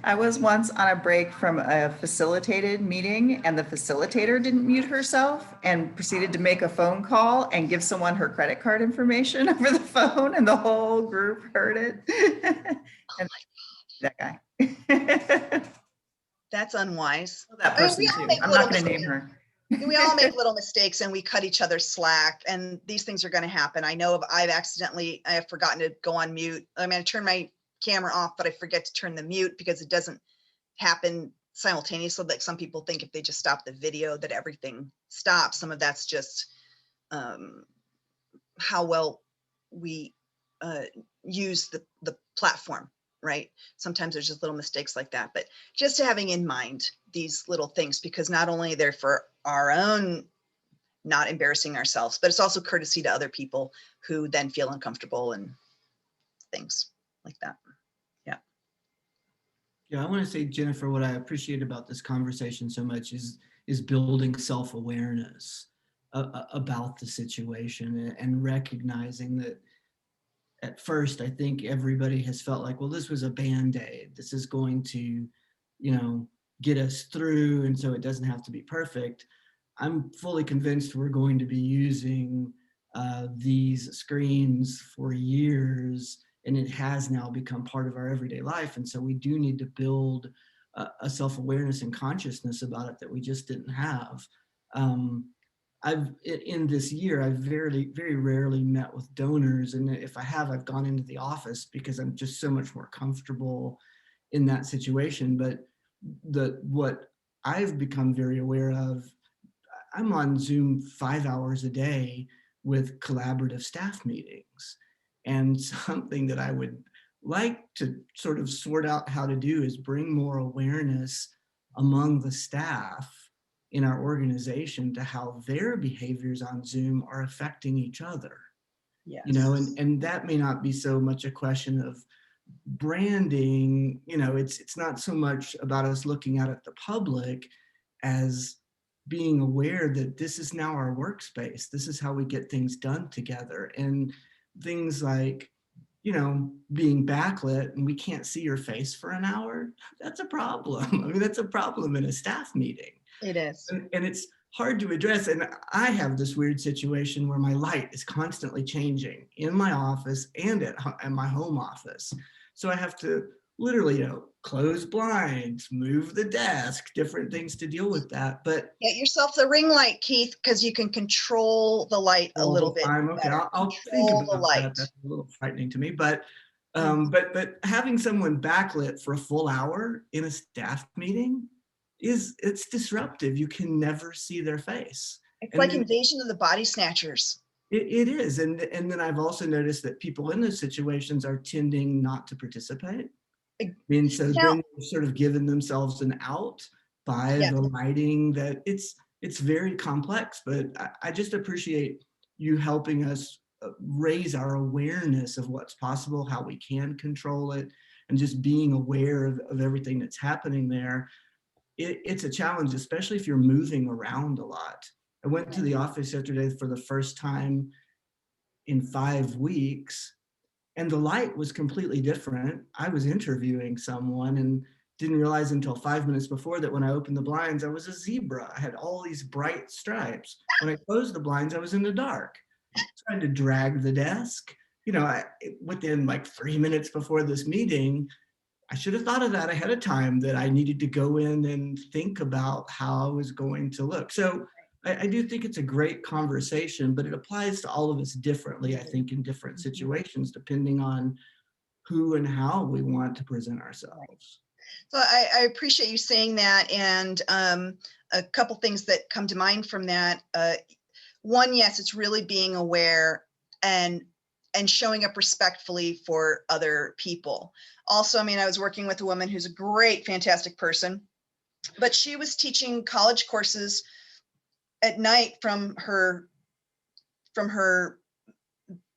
I was once on a break from a facilitated meeting and the facilitator didn't mute herself and proceeded to make a phone call and give someone her credit card information over the phone, and the whole group heard it. And that guy. That's unwise. That I mean, person we all too. make I'm little not going to mistakes. name her. We all make little mistakes and we cut each other slack, and these things are going to happen. I know I have forgotten to go on mute. I mean, I turn my camera off, but I forget to turn the mute because it doesn't happen simultaneously. Like some people think if they just stop the video that everything stops. Some of that's just how well we use the platform, right? Sometimes there's just little mistakes like that, but just having in mind these little things, because not only they're for our own not embarrassing ourselves, but it's also courtesy to other people who then feel uncomfortable and things like that. Yeah. Yeah, I want to say, Jennifer, what I appreciate about this conversation so much is building self-awareness about the situation and recognizing that at first, I think everybody has felt like, well, this was a Band-Aid. This is going to, get us through, and so it doesn't have to be perfect. I'm fully convinced we're going to be using these screens for years, and it has now become part of our everyday life. And so we do need to build a self-awareness and consciousness about it that we just didn't have. In this year, I've very rarely met with donors. And if I have, I've gone into the office because I'm just so much more comfortable in that situation. But what I've become very aware of, I'm on Zoom 5 hours a day with collaborative staff meetings. And something that I would like to sort of sort out how to do is bring more awareness among the staff in our organization to how their behaviors on Zoom are affecting each other. Yes. And that may not be so much a question of branding, it's not so much about us looking out at the public as being aware that this is now our workspace. This is how we get things done together. And things like, being backlit and we can't see your face for an hour, that's a problem. I mean, that's a problem in a staff meeting. It is. And it's hard to address. And I have this weird situation where my light is constantly changing in my office and at my home office. So I have to literally, close blinds, move the desk, different things to deal with that. But get yourself the ring light, Keith, because you can control the light a little bit. Okay, I'll think about that. That's a little frightening to me, but having someone backlit for a full hour in a staff meeting it's disruptive. You can never see their face. It's like Invasion of the Body Snatchers. It is. And then I've also noticed that people in those situations are tending not to participate. I mean, so then they're sort of giving themselves an out by the lighting. That it's very complex, but I just appreciate you helping us raise our awareness of what's possible, how we can control it, and just being aware of everything that's happening there. It's a challenge, especially if you're moving around a lot. I went to the office yesterday for the first time in 5 weeks, and the light was completely different. I was interviewing someone and didn't realize until 5 minutes before that when I opened the blinds, I was a zebra. I had all these bright stripes. When I closed the blinds, I was in the dark. Trying to drag the desk. Within like 3 minutes before this meeting, I should have thought of that ahead of time, that I needed to go in and think about how I was going to look. So I do think it's a great conversation, but it applies to all of us differently, I think, in different situations, depending on who and how we want to present ourselves. So I appreciate you saying that. And a couple things that come to mind from that. One, yes, it's really being aware and showing up respectfully for other people. Also, I mean, I was working with a woman who's a great, fantastic person, but she was teaching college courses at night from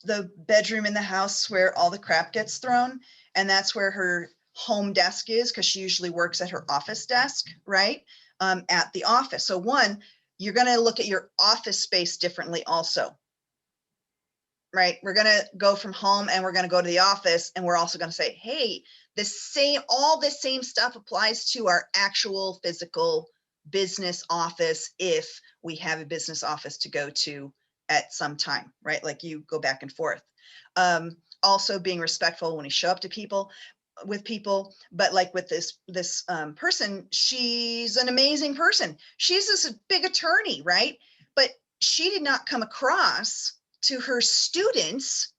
the bedroom in the house where all the crap gets thrown. And that's where her home desk is, because she usually works at her office desk, right? at the office. So one, you're going to look at your office space differently also. Right? We're going to go from home and we're going to go to the office, and we're also going to say, hey, all the same stuff applies to our actual physical business office if we have a business office to go to at some time, right? Like you go back and forth. Also being respectful when you show up to people, but like with this person, she's an amazing person. She's this big attorney, right? But she did not come across to her students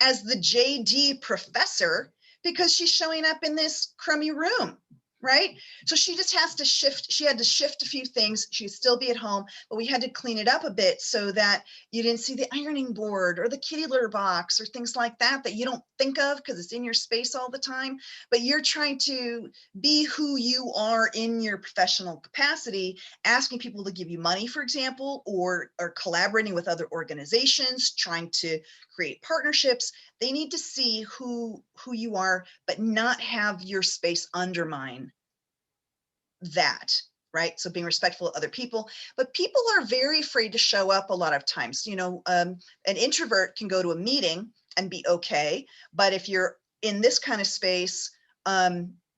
as the JD professor because she's showing up in this crummy room, right? So she just has to shift. She had to shift a few things. She'd still be at home, but we had to clean it up a bit so that you didn't see the ironing board or the kitty litter box or things like that you don't think of because it's in your space all the time. But you're trying to be who you are in your professional capacity, asking people to give you money, for example, or collaborating with other organizations, trying to create partnerships. They need to see who you are, but not have your space undermine that, right? So being respectful of other people, but people are very afraid to show up a lot of times. You know, an introvert can go to a meeting and be okay, but if you're in this kind of space,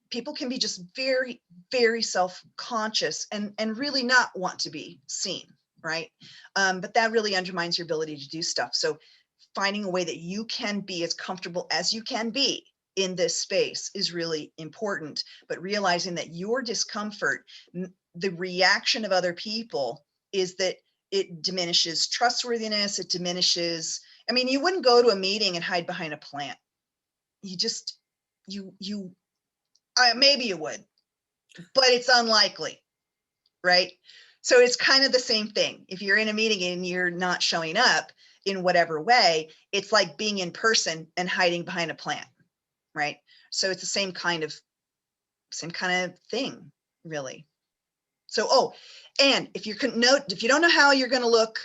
people can be just very, very self-conscious and really not want to be seen, right? But that really undermines your ability to do stuff. So finding a way that you can be as comfortable as you can be in this space is really important, but realizing that your discomfort, the reaction of other people, is that it diminishes trustworthiness. It diminishes, I mean, you wouldn't go to a meeting and hide behind a plant. You just, maybe you would, but it's unlikely, right? So it's kind of the same thing. If you're in a meeting and you're not showing up in whatever way, it's like being in person and hiding behind a plant, right? So it's the same kind of thing, really. So, and if you don't know how you're going to look,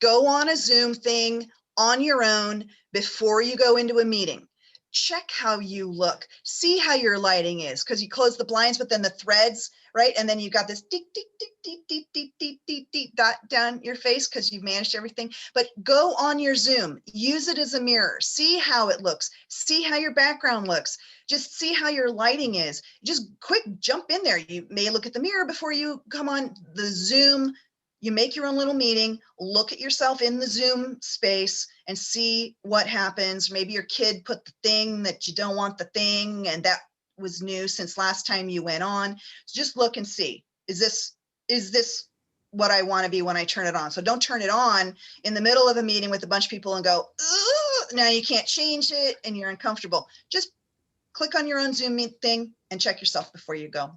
go on a Zoom thing on your own before you go into a meeting. Check how you look, see how your lighting is, because you close the blinds, but then the threads, right? And then you've got this tick, tick, tick, tick, tick, tick, tick, tick, tick dot down your face because you've managed everything. But go on your Zoom, use it as a mirror, see how it looks, see how your background looks, just see how your lighting is. Just quick jump in there. You may look at the mirror before you come on the Zoom. You make your own little meeting, look at yourself in the Zoom space and see what happens. Maybe your kid put the thing that you don't want the thing, and that was new since last time you went on. So just look and see, is this what I want to be when I turn it on? So don't turn it on in the middle of a meeting with a bunch of people and go, now you can't change it and you're uncomfortable. Just click on your own Zoom thing and check yourself before you go.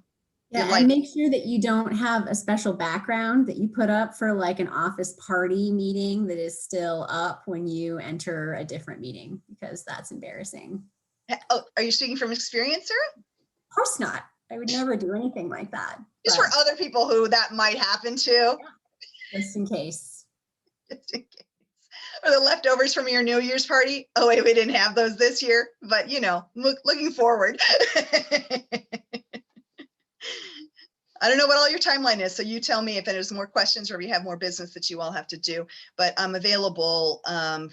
Yeah, and make sure that you don't have a special background that you put up for like an office party meeting that is still up when you enter a different meeting, because that's embarrassing. Oh, are you speaking from experience, Sarah? Of course not. I would never do anything like that. Just for other people who that might happen to. Yeah, just in case. Just in case. Or the leftovers from your New Year's party. Oh wait, we didn't have those this year, but you know, looking forward. I don't know what all your timeline is, so you tell me if there's more questions or if you have more business that you all have to do, but I'm available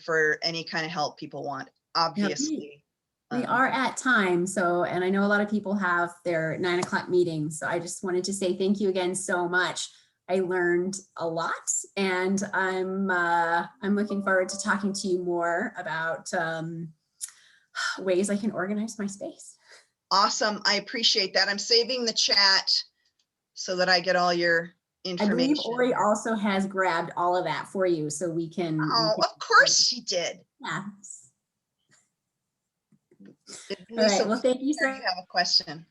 for any kind of help people want, obviously. We are at time, so, and I know a lot of people have their 9 o'clock meetings, so I just wanted to say thank you again so much. I learned a lot, and I'm looking forward to talking to you more about ways I can organize my space. Awesome, I appreciate that. I'm saving the chat so that I get all your information. I believe Ori also has grabbed all of that for you, so we can. Oh, of course she did. Yeah. All right. Well, thank you. You have a question.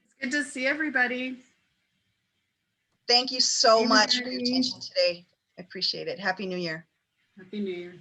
It's good to see everybody. Thank you so much for your attention today. I appreciate it. Happy New Year. Happy New Year.